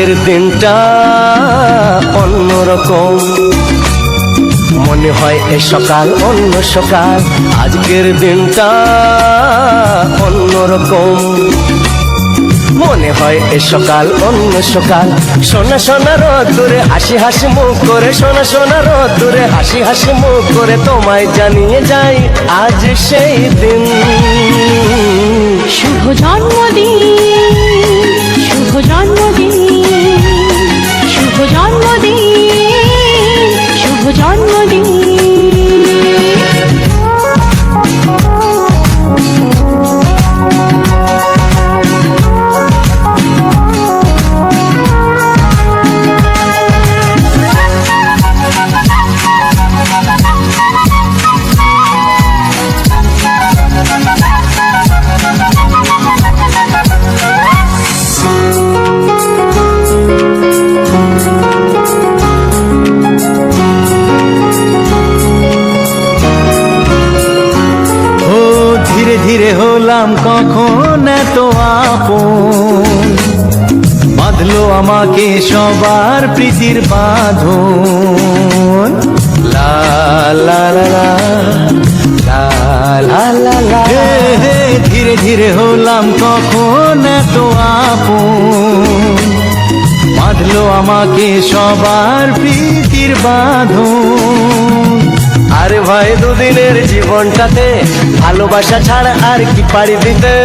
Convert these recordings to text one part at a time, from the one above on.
আজকের দিনটা অন্যরকম, মনে হয় এ সকাল অন্য সকাল। আজকের দিনটা অন্যরকম, মনে হয় এ সকাল অন্য সকাল। সোনা সোনা রোদ্দুরে হাসি হাসি মুখ করে, সোনা সোনা রোদ্দুরে হাসি হাসি মুখ করে তোমায় জানিয়ে যাই আজ সেই দিন। শুভ জন্মদিন, শুভ জন্মদিন, শুভ জন্মদিন, শুভ জন্মদিন। ধীরে ধীরে হলাম কখন এত আপন, বাঁধলো আমাকে সবার প্রীতির বাঁধন। লা লা লা লা লা লা লা লা। ধীরে ধীরে হলাম কখন এত আপন, বাঁধলো আমাকে সবার প্রীতির বাঁধন। আরে ভাই দুদিনের জীবনটাতে ভালোবাসা ছাড়া আর কি পারি দিতে,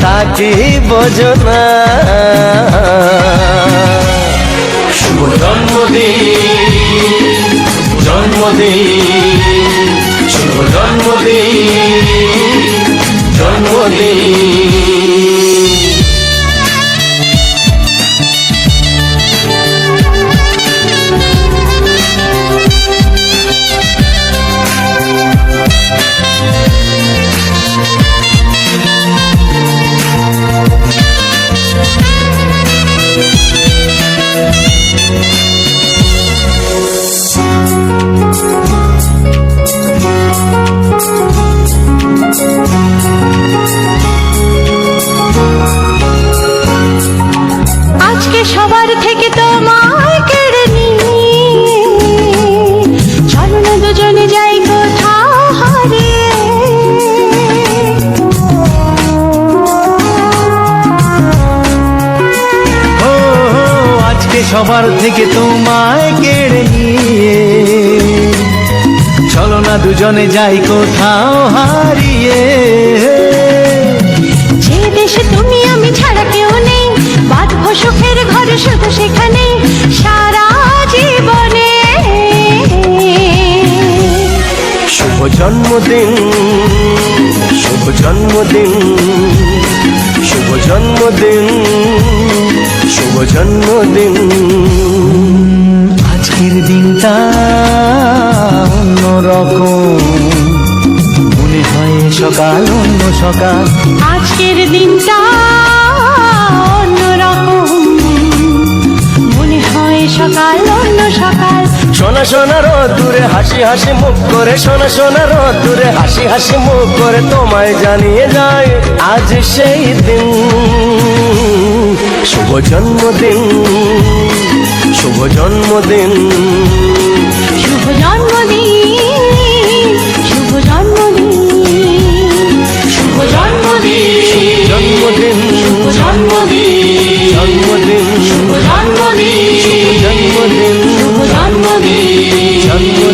তা কি বোঝো না। শুভ জন্মদিন, জন্মদিন, শুভ জন্মদিন, জন্মদিন। আজকে সবার থেকে তোমায় কেড়ে নিয়ে চলো না দুজনে যাই কোথাও হারিয়ে। ও আজকে সবার থেকে তোমায় কেড়ে নিয়ে চলো না দুজনে যাই কোথাও হারিয়ে। যে দেশে তুমি আমি ছাড়া কেউ নেই, বাঁধবো সুখের ঘরে শুধু সেখানে সারা জীবনে। শুভ জন্মদিন, শুভ জন্মদিন, শুভ জন্মদিন, শুভ জন্মদিন। আজকের দিনটা অন্যরকম, মনে হয় সকাল অন্য সকাল। আজকের দিনটা অন্যরকম, মনে হয় সকাল অন্য সকাল। সোনা সোনা রোদ্দুরে হাসি হাসি মুখ করে, সোনা সোনা রোদ্দুরে হাসি হাসি মুখ করে তোমায় জানিয়ে যায় আজ সেই দিন। শুভ জন্মদিন, শুভ জন্মদিন, শুভ জন্মদিন, শুভ জন্মদিন, শুভ জন্মদিন, জন্মদিন, শুভ জন্মদিন, জন্মদিন, শুভ জন্মদিন, জন্মদিন, শুভ জন্মদিন, জন্মদিন।